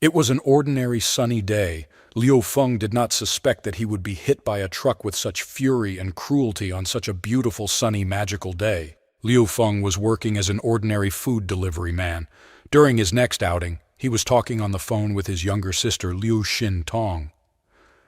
It was an ordinary sunny day. Liu Feng did not suspect that he would be hit by a truck with such fury and cruelty on such a beautiful, sunny, magical day. Liu Feng was working as an ordinary food delivery man. During his next outing, he was talking on the phone with his younger sister Liu Xin Tong.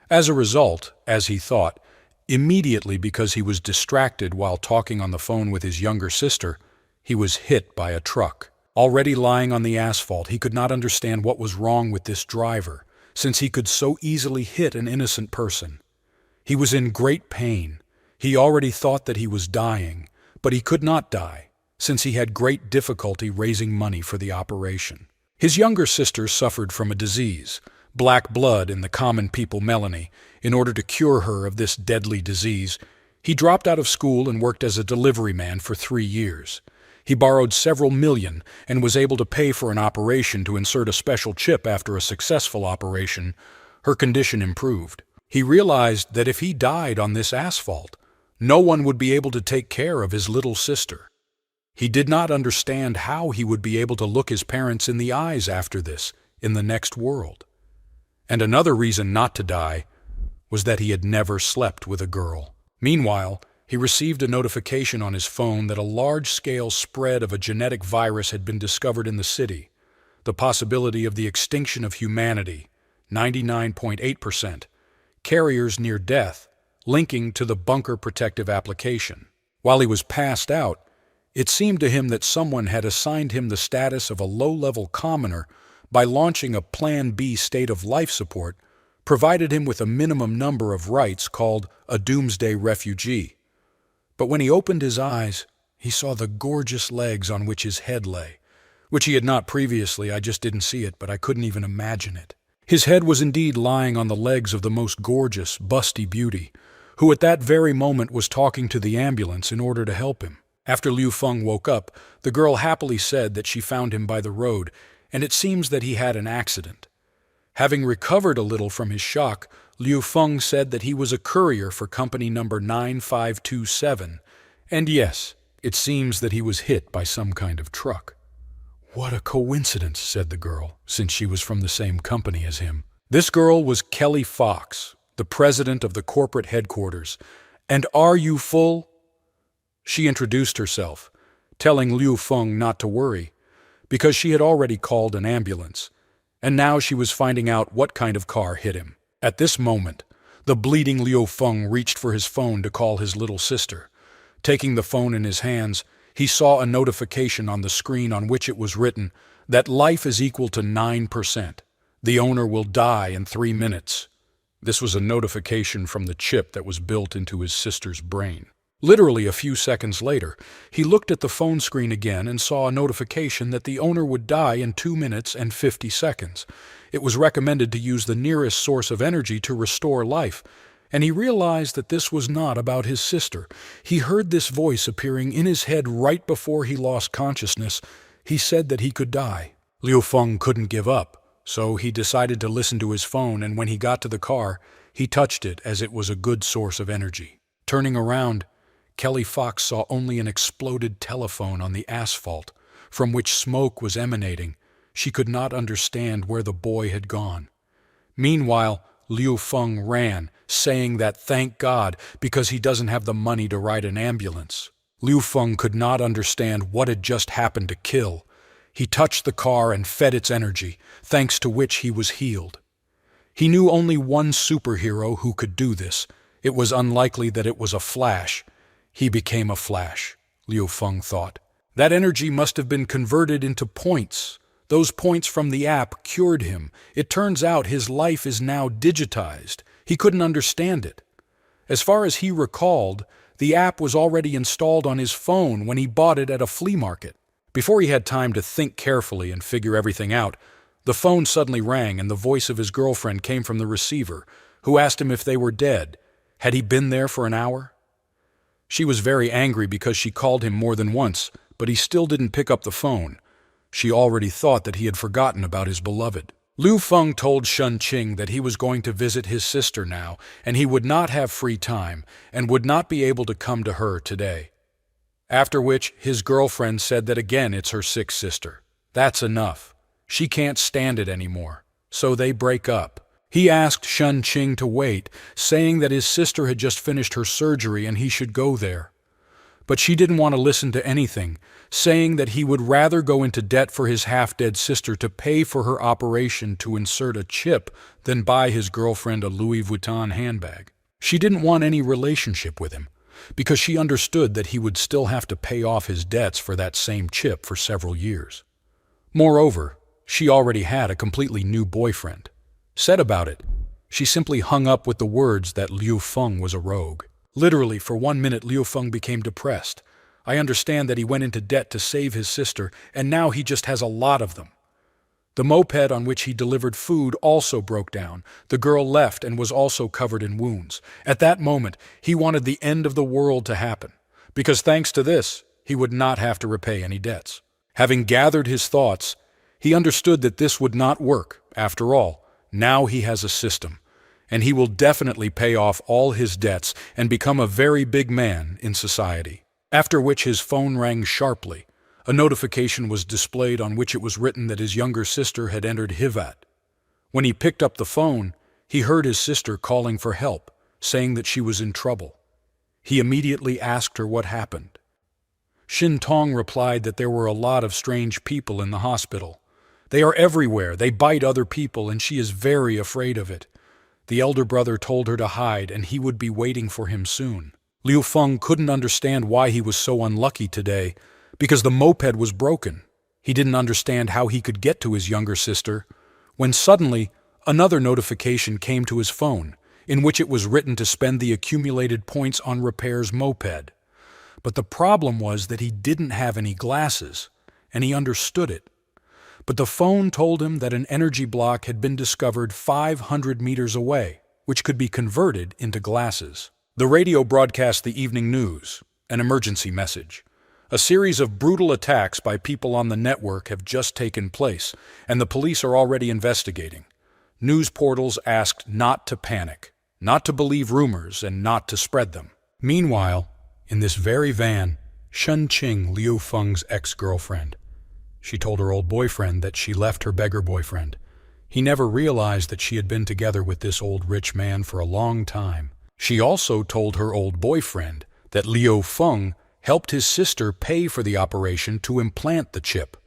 As a result, as he thought, immediately because he was distracted while talking on the phone with his younger sister, he was hit by a truck. Already lying on the asphalt, he could not understand what was wrong with this driver, since he could so easily hit an innocent person. He was in great pain. He already thought that he was dying, but he could not die, since he had great difficulty raising money for the operation. His younger sister suffered from a disease, black blood in the common people melanie. In order to cure her of this deadly disease, he dropped out of school and worked as a delivery man for 3 years. He borrowed several million and was able to pay for an operation to insert a special chip. After a successful operation, her condition improved. He realized that if he died on this asphalt, no one would be able to take care of his little sister. He did not understand how he would be able to look his parents in the eyes after this, in the next world. And another reason not to die was that he had never slept with a girl. Meanwhile, he received a notification on his phone that a large-scale spread of a genetic virus had been discovered in the city. The possibility of the extinction of humanity, 99.8%, carriers near death, linking to the bunker protective application. While he was passed out, it seemed to him that someone had assigned him the status of a low-level commoner by launching a Plan B state of life support, provided him with a minimum number of rights called a doomsday refugee. But when he opened his eyes, he saw the gorgeous legs on which his head lay, which he had not previously. I just didn't see it, but I couldn't even imagine it. His head was indeed lying on the legs of the most gorgeous, busty beauty, who at that very moment was talking to the ambulance in order to help him. After Liu Feng woke up, the girl happily said that she found him by the road, and it seems that he had an accident. Having recovered a little from his shock, Liu Feng said that he was a courier for company number 9527, and yes, it seems that he was hit by some kind of truck. "What a coincidence," said the girl, since she was from the same company as him. This girl was Kelly Fox, the president of the corporate headquarters. "And are you full?" She introduced herself, telling Liu Feng not to worry, because she had already called an ambulance, and now she was finding out what kind of car hit him. At this moment, the bleeding Liu Feng reached for his phone to call his little sister. Taking the phone in his hands, he saw a notification on the screen on which it was written that life is equal to 9%. The owner will die in 3 minutes. This was a notification from the chip that was built into his sister's brain. Literally a few seconds later, he looked at the phone screen again and saw a notification that the owner would die in 2 minutes and 50 seconds. It was recommended to use the nearest source of energy to restore life, and he realized that this was not about his sister. He heard this voice appearing in his head right before he lost consciousness. He said that he could die. Liu Feng couldn't give up, so he decided to listen to his phone, and when he got to the car, he touched it as it was a good source of energy. Turning around, Kelly Fox saw only an exploded telephone on the asphalt, from which smoke was emanating. She could not understand where the boy had gone. Meanwhile, Liu Feng ran, saying that thank God, because he doesn't have the money to ride an ambulance. Liu Feng could not understand what had just happened to Kill. He touched the car and fed its energy, thanks to which he was healed. He knew only one superhero who could do this. It was unlikely that it was a Flash. He became a Flash, Liu Feng thought. That energy must have been converted into points. Those points from the app cured him. It turns out his life is now digitized. He couldn't understand it. As far as he recalled, the app was already installed on his phone when he bought it at a flea market. Before he had time to think carefully and figure everything out, the phone suddenly rang and the voice of his girlfriend came from the receiver, who asked him if they were dead. Had he been there for an hour? She was very angry because she called him more than once, but he still didn't pick up the phone. She already thought that he had forgotten about his beloved. Liu Feng told Shen Qing that he was going to visit his sister now, and he would not have free time, and would not be able to come to her today. After which, his girlfriend said that again it's her sick sister. That's enough. She can't stand it anymore. so they break up. He asked Shun Qing to wait, saying that his sister had just finished her surgery and he should go there. But she didn't want to listen to anything, saying that he would rather go into debt for his half-dead sister to pay for her operation to insert a chip than buy his girlfriend a Louis Vuitton handbag. She didn't want any relationship with him, because she understood that he would still have to pay off his debts for that same chip for several years. Moreover, she already had a completely new boyfriend. Said about it, she simply hung up with the words that Liu Feng was a rogue. Literally, for 1 minute, Liu Feng became depressed. I understand that he went into debt to save his sister, and now he just has a lot of them. The moped on which he delivered food also broke down. The girl left and was also covered in wounds. At that moment, he wanted the end of the world to happen, because thanks to this, he would not have to repay any debts. Having gathered his thoughts, he understood that this would not work. After all, now he has a system, and he will definitely pay off all his debts and become a very big man in society. After which his phone rang sharply. A notification was displayed on which it was written that his younger sister had entered Hivat. When he picked up the phone, he heard his sister calling for help, saying that she was in trouble. He immediately asked her what happened. Shin Tong replied that there were a lot of strange people in the hospital. They are everywhere, they bite other people, and she is very afraid of it. The elder brother told her to hide, and he would be waiting for him soon. Liu Feng couldn't understand why he was so unlucky today, because the moped was broken. He didn't understand how he could get to his younger sister, when suddenly another notification came to his phone, in which it was written to spend the accumulated points on repairs moped. But the problem was that he didn't have any glasses, and he understood it. But the phone told him that an energy block had been discovered 500 meters away, which could be converted into glasses. The radio broadcast the evening news, an emergency message. A series of brutal attacks by people on the network have just taken place, and the police are already investigating. News portals asked not to panic, not to believe rumors, and not to spread them. Meanwhile, in this very van, Shun Qing, Liu Feng's ex-girlfriend. She told her old boyfriend that she left her beggar boyfriend. He never realized that she had been together with this old rich man for a long time. She also told her old boyfriend that Liu Feng helped his sister pay for the operation to implant the chip,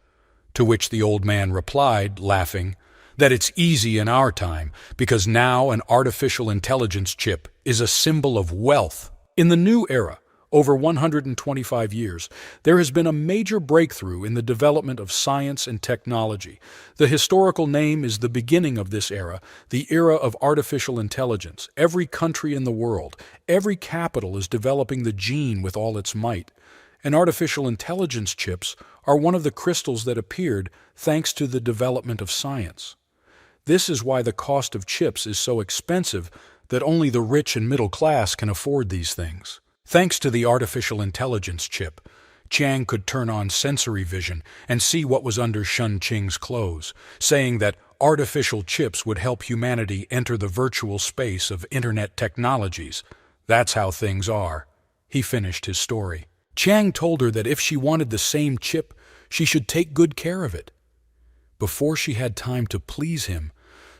to which the old man replied, laughing, that it's easy in our time because now an artificial intelligence chip is a symbol of wealth. In the new era, over 125 years, there has been a major breakthrough in the development of science and technology. The historical name is the beginning of this era, the era of artificial intelligence. Every country in the world, every capital is developing the gene with all its might. And artificial intelligence chips are one of the crystals that appeared thanks to the development of science. This is why the cost of chips is so expensive that only the rich and middle class can afford these things. Thanks to the artificial intelligence chip, Chiang could turn on sensory vision and see what was under Shun Qing's clothes, saying that artificial chips would help humanity enter the virtual space of internet technologies. That's how things are. He finished his story. Chiang told her that if she wanted the same chip, she should take good care of it. Before she had time to please him,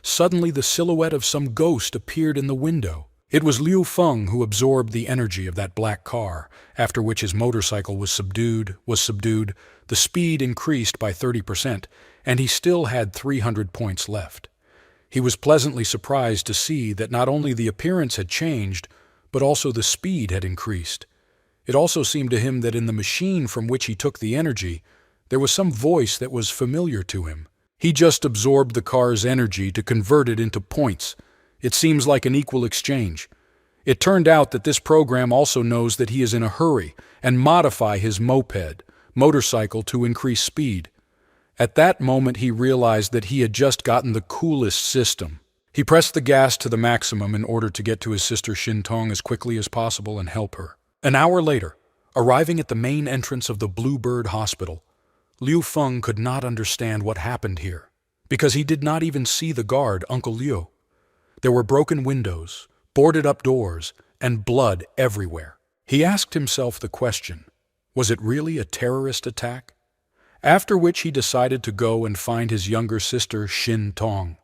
suddenly the silhouette of some ghost appeared in the window. It was Liu Feng who absorbed the energy of that black car, after which his motorcycle was subdued, the speed increased by 30%, and he still had 300 points left. He was pleasantly surprised to see that not only the appearance had changed, but also the speed had increased. It also seemed to him that in the machine from which he took the energy, there was some voice that was familiar to him. He just absorbed the car's energy to convert it into points. It seems like an equal exchange. It turned out that this program also knows that he is in a hurry and modify his motorcycle to increase speed. At that moment he realized that he had just gotten the coolest system. He pressed the gas to the maximum in order to get to his sister Shintong as quickly as possible and help her. An hour later, arriving at the main entrance of the Bluebird Hospital, Liu Feng could not understand what happened here, because he did not even see the guard, Uncle Liu. There were broken windows, boarded-up doors, and blood everywhere. He asked himself the question, was it really a terrorist attack? After which he decided to go and find his younger sister, Shin Tong.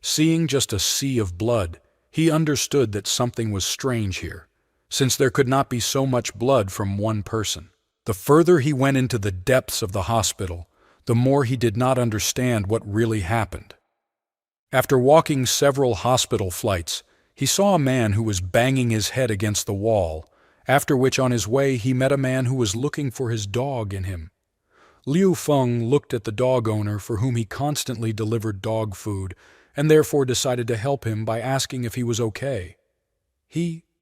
Seeing just a sea of blood, he understood that something was strange here, since there could not be so much blood from one person. The further he went into the depths of the hospital, the more he did not understand what really happened. After walking several hospital flights, he saw a man who was banging his head against the wall, after which on his way he met a man who was looking for his dog in him. Liu Feng looked at the dog owner for whom he constantly delivered dog food, and therefore decided to help him by asking if he was okay.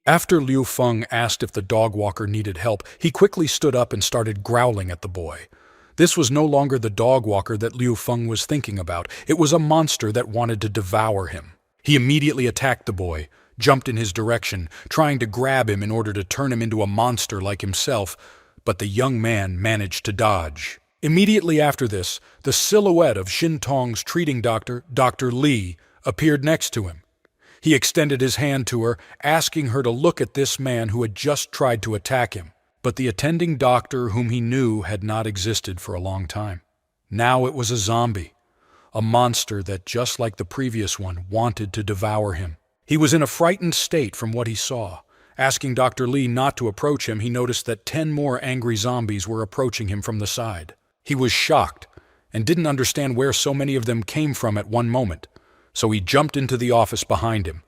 After Liu Feng asked if the dog walker needed help, he quickly stood up and started growling at the boy. This was no longer the dog walker that Liu Feng was thinking about. It was a monster that wanted to devour him. He immediately attacked the boy, jumped in his direction, trying to grab him in order to turn him into a monster like himself, but the young man managed to dodge. Immediately after this, the silhouette of Shin Tong's treating doctor, Dr. Li, appeared next to him. He extended his hand to her, asking her to look at this man who had just tried to attack him. But the attending doctor, whom he knew, had not existed for a long time. Now it was a zombie, a monster that, just like the previous one, wanted to devour him. He was in a frightened state from what he saw. Asking Dr. Li not to approach him, he noticed that 10 more angry zombies were approaching him from the side. He was shocked and didn't understand where so many of them came from at one moment, so he jumped into the office behind him.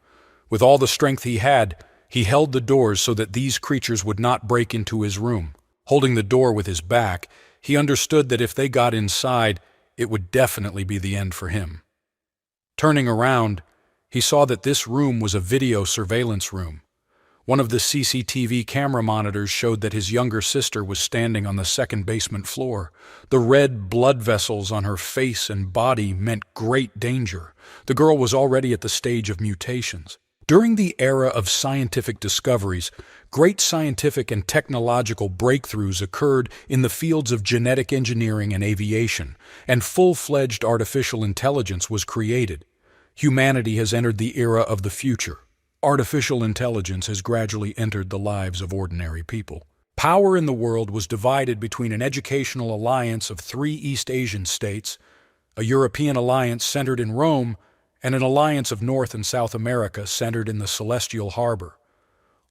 With all the strength he had, he held the doors so that these creatures would not break into his room. Holding the door with his back, he understood that if they got inside, it would definitely be the end for him. Turning around, he saw that this room was a video surveillance room. One of the CCTV camera monitors showed that his younger sister was standing on the second basement floor. The red blood vessels on her face and body meant great danger. The girl was already at the stage of mutations. During the era of scientific discoveries, great scientific and technological breakthroughs occurred in the fields of genetic engineering and aviation, and full-fledged artificial intelligence was created. Humanity has entered the era of the future. Artificial intelligence has gradually entered the lives of ordinary people. Power in the world was divided between an educational alliance of 3 East Asian states, a European alliance centered in Rome, and an alliance of North and South America centered in the Celestial Harbor.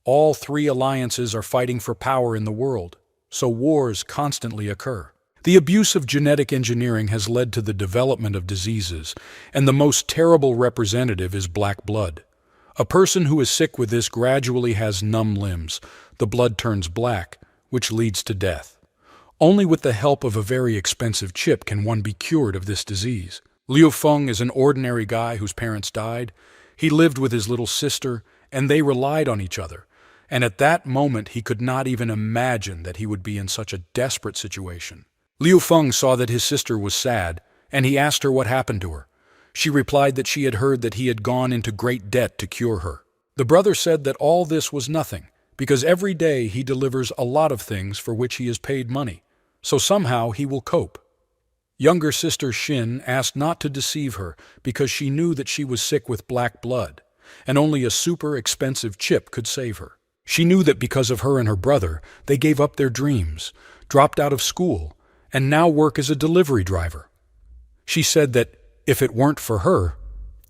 All 3 alliances are fighting for power in the world, so wars constantly occur. The abuse of genetic engineering has led to the development of diseases, and the most terrible representative is black blood. A person who is sick with this gradually has numb limbs. The blood turns black, which leads to death. Only with the help of a very expensive chip can one be cured of this disease. Liu Feng is an ordinary guy whose parents died. He lived with his little sister, and they relied on each other. And at that moment, he could not even imagine that he would be in such a desperate situation. Liu Feng saw that his sister was sad, and he asked her what happened to her. She replied that she had heard that he had gone into great debt to cure her. The brother said that all this was nothing, because every day he delivers a lot of things for which he is paid money, so somehow he will cope. Younger sister Shin asked not to deceive her because she knew that she was sick with black blood, and only a super expensive chip could save her. She knew that because of her and her brother, they gave up their dreams, dropped out of school, and now work as a delivery driver. She said that if it weren't for her,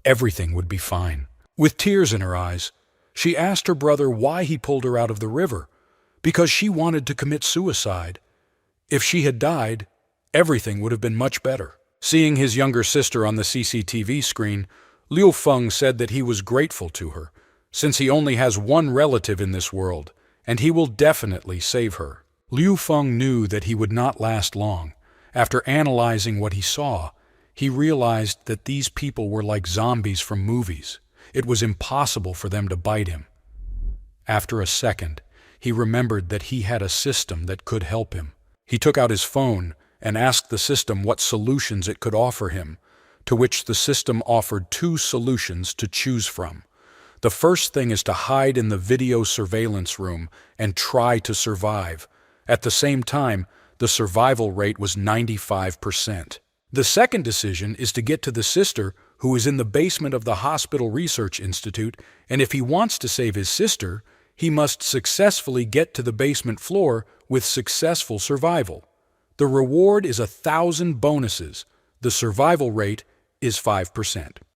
everything would be fine. With tears in her eyes, she asked her brother why he pulled her out of the river, because she wanted to commit suicide. If she had died, everything would have been much better. Seeing his younger sister on the CCTV screen, Liu Feng said that he was grateful to her, since he only has one relative in this world, and he will definitely save her. Liu Feng knew that he would not last long. After analyzing what he saw, he realized that these people were like zombies from movies. It was impossible for them to bite him. After a second, he remembered that he had a system that could help him. He took out his phone and asked the system what solutions it could offer him, to which the system offered 2 solutions to choose from. The first thing is to hide in the video surveillance room and try to survive. At the same time, the survival rate was 95%. The second decision is to get to the sister who is in the basement of the Hospital Research Institute, and if he wants to save his sister, he must successfully get to the basement floor with successful survival. The reward is 1,000 bonuses. The survival rate is 5%.